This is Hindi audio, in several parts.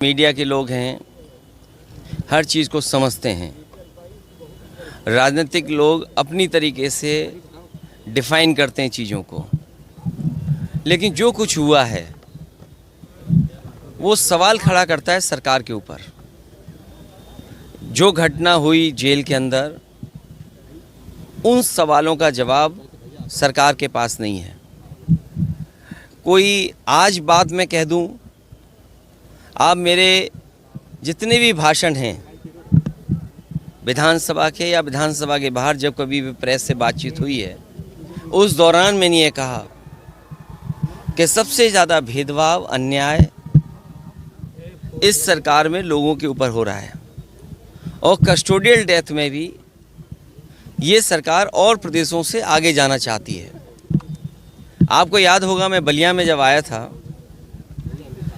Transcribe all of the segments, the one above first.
मीडिया के लोग हैं, हर चीज़ को समझते हैं। राजनीतिक लोग अपनी तरीके से डिफ़ाइन करते हैं चीज़ों को, लेकिन जो कुछ हुआ है वो सवाल खड़ा करता है सरकार के ऊपर। जो घटना हुई जेल के अंदर, उन सवालों का जवाब सरकार के पास नहीं है। कोई आज बात मैं कह दूं, आप मेरे जितने भी भाषण हैं विधानसभा के या विधानसभा के बाहर, जब कभी भी प्रेस से बातचीत हुई है, उस दौरान मैंने ये कहा कि सबसे ज़्यादा भेदभाव, अन्याय इस सरकार में लोगों के ऊपर हो रहा है। और कस्टोडियल डेथ में भी ये सरकार और प्रदेशों से आगे जाना चाहती है। आपको याद होगा, मैं बलिया में जब आया था,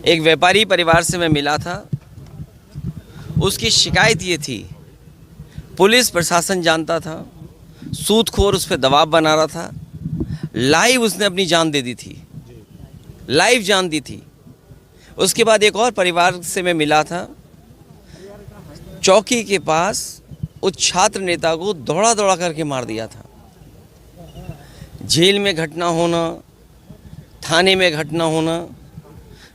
एक व्यापारी परिवार से मैं मिला था। उसकी शिकायत ये थी, पुलिस प्रशासन जानता था, सूदखोर उस पर दबाव बना रहा था। लाइव उसने अपनी जान दे दी थी, लाइव जान दी थी। उसके बाद एक और परिवार से मैं मिला था, चौकी के पास उस छात्र नेता को दौड़ा दौड़ा करके मार दिया था। जेल में घटना होना, थाने में घटना होना,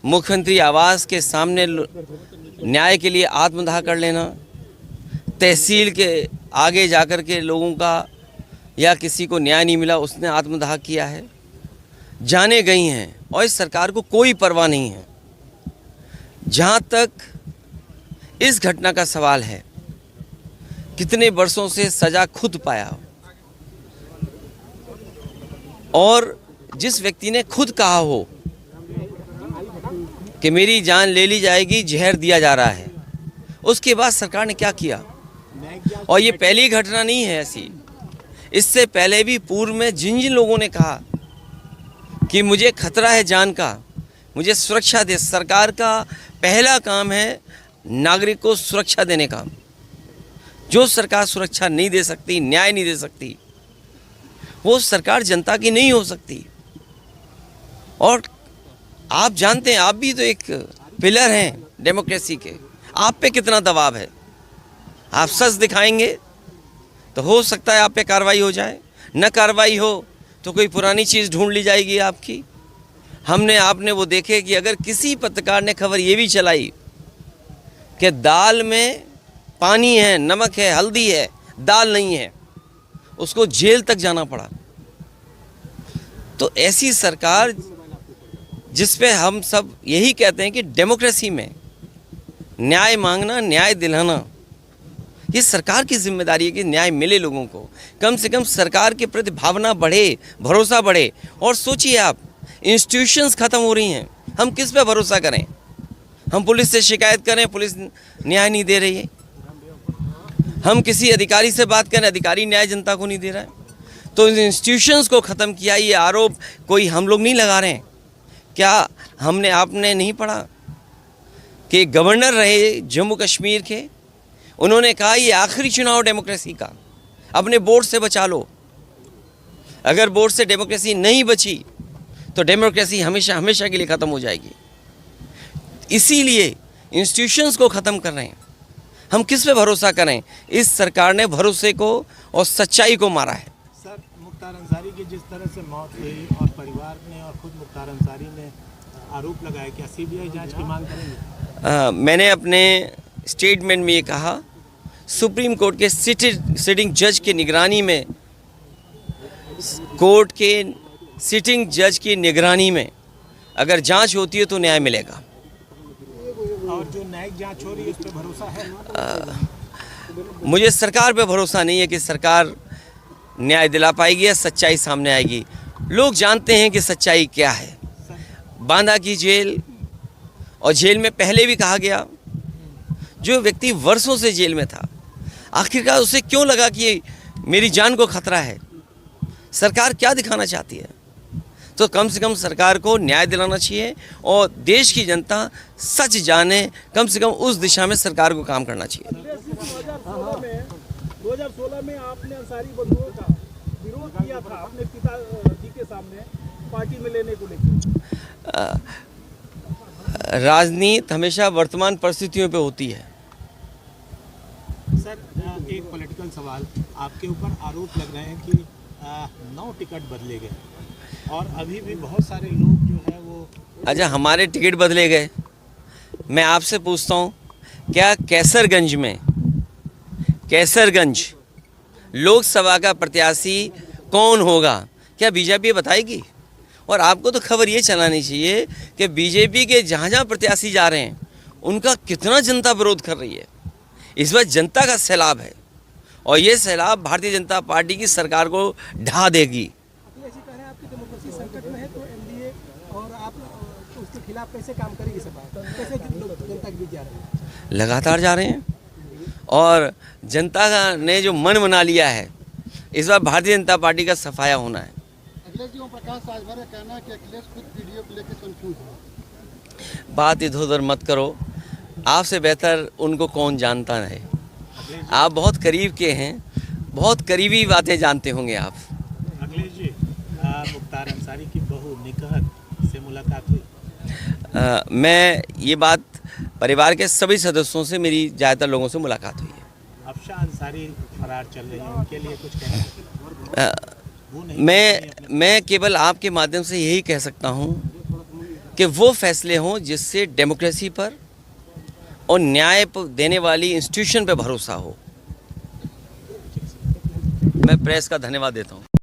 मुख्यमंत्री आवास के सामने न्याय के लिए आत्मदाह कर लेना, तहसील के आगे जाकर के लोगों का या किसी को न्याय नहीं मिला, उसने आत्मदाह किया है। जाने गई हैं और इस सरकार को कोई परवाह नहीं है। जहाँ तक इस घटना का सवाल है, कितने वर्षों से सज़ा खुद पाया, और जिस व्यक्ति ने खुद कहा हो कि मेरी जान ले ली जाएगी, जहर दिया जा रहा है, उसके बाद सरकार ने क्या किया। और ये पहली घटना नहीं है ऐसी। इससे पहले भी पूर्व में जिन जिन लोगों ने कहा कि मुझे खतरा है जान का, मुझे सुरक्षा दे, सरकार का पहला काम है नागरिक को सुरक्षा देने का। जो सरकार सुरक्षा नहीं दे सकती, न्याय नहीं दे सकती, वो सरकार जनता की नहीं हो सकती। और आप जानते हैं, आप भी तो एक पिलर हैं डेमोक्रेसी के, आप पे कितना दबाव है। आप सच दिखाएंगे तो हो सकता है आप पे कार्रवाई हो जाए, न कार्रवाई हो तो कोई पुरानी चीज़ ढूंढ ली जाएगी आपकी। आपने वो देखे कि अगर किसी पत्रकार ने खबर ये भी चलाई कि दाल में पानी है, नमक है, हल्दी है, दाल नहीं है, उसको जेल तक जाना पड़ा। तो ऐसी सरकार जिस पे हम सब यही कहते हैं कि डेमोक्रेसी में न्याय मांगना, न्याय दिलाना, ये सरकार की जिम्मेदारी है कि न्याय मिले लोगों को। कम से कम सरकार के प्रति भावना बढ़े, भरोसा बढ़े। और सोचिए आप, इंस्टीट्यूशंस ख़त्म हो रही हैं, हम किस पे भरोसा करें। हम पुलिस से शिकायत करें, पुलिस न्याय नहीं दे रही है। हम किसी अधिकारी से बात करें, अधिकारी न्याय जनता को नहीं दे रहा है। तो इन इंस्टीट्यूशंस को ख़त्म किया, ये आरोप कोई हम लोग नहीं लगा रहे हैं। क्या आपने नहीं पढ़ा कि गवर्नर रहे जम्मू कश्मीर के, उन्होंने कहा ये आखिरी चुनाव डेमोक्रेसी का, अपने बोर्ड से बचा लो। अगर बोर्ड से डेमोक्रेसी नहीं बची तो डेमोक्रेसी हमेशा हमेशा के लिए ख़त्म हो जाएगी। इसीलिए इंस्टीट्यूशंस को ख़त्म कर रहे हैं। हम किस पे भरोसा करें। इस सरकार ने भरोसे को और सच्चाई को मारा है। सर, मुख्तार अंसारी की जिस तरह से मौत हुई और परिवार ने और खुद मुख्तार अंसारी ने आरोप लगाया, क्या सीबीआई जांच की मांग करेंगे? मैंने अपने स्टेटमेंट में ये कहा, सुप्रीम कोर्ट के सिटिंग जज की निगरानी में, कोर्ट के सिटिंग जज की निगरानी में अगर जांच होती है तो न्याय मिलेगा। और जो न्यायिक जांच हो रही है उस पर भरोसा है? मुझे सरकार पे भरोसा नहीं है कि सरकार न्याय दिला पाएगी या सच्चाई सामने आएगी। लोग जानते हैं कि सच्चाई क्या है। बांदा की जेल, और जेल में पहले भी कहा गया, जो व्यक्ति वर्षों से जेल में था, आखिरकार उसे क्यों लगा कि मेरी जान को खतरा है। सरकार क्या दिखाना चाहती है। तो कम से कम सरकार को न्याय दिलाना चाहिए और देश की जनता सच जाने, कम से कम उस दिशा में सरकार को काम करना चाहिए। 2016 में आपने अंसारी बंधुओं का विरोध किया था अपने पिताजी के सामने पार्टी में लेने को लेकर। राजनीति हमेशा वर्तमान परिस्थितियों पे होती है। सर एक पॉलिटिकल सवाल, आपके ऊपर आरोप लग रहे हैं कि 9 टिकट बदले गए और अभी भी बहुत सारे लोग जो है वो अच्छा, हमारे टिकट बदले गए। मैं आपसे पूछता हूँ, क्या कैसरगंज लोकसभा का प्रत्याशी कौन होगा, क्या बीजेपी बताएगी? और आपको तो खबर ये चलानी चाहिए कि बीजेपी के जहाँ जहाँ प्रत्याशी जा रहे हैं उनका कितना जनता विरोध कर रही है। इस बार जनता का सैलाब है और ये सैलाब भारतीय जनता पार्टी की सरकार को ढा देगी। अखिलेश जी कह रहे हैं आपकी डेमोक्रेसी संकट में है, तो एनडीए और आप उसके खिलाफ कैसे काम करेगी सपा? कैसे जनता के बीच जा रहे हैं? लगातार जा रहे हैं और जनता ने जो मन बना लिया है, इस बार भारतीय जनता पार्टी का सफाया होना है। अखिलेश जी, ओम प्रकाश राजभर का कहना है कि अखिलेश खुद वीडियो को लेकर कंफ्यूज है। बात इधर उधर मत करो, आपसे बेहतर उनको कौन जानता है। आप बहुत करीब के हैं, बहुत करीबी बातें जानते होंगे आप। अखिलेश जी, मुख्तार अंसारी की बहू निकहत से मुलाकात हुई? मैं ये बात, परिवार के सभी सदस्यों से, मेरी ज़्यादातर लोगों से मुलाकात हुई है। अफशा अंसारी फरार चल रही है, उनके लिए कुछ कहना? वो नहीं, मैं केवल आपके माध्यम से यही कह सकता हूं कि वो फैसले हों जिससे डेमोक्रेसी पर और न्याय देने वाली इंस्टीट्यूशन पे भरोसा हो। मैं प्रेस का धन्यवाद देता हूं।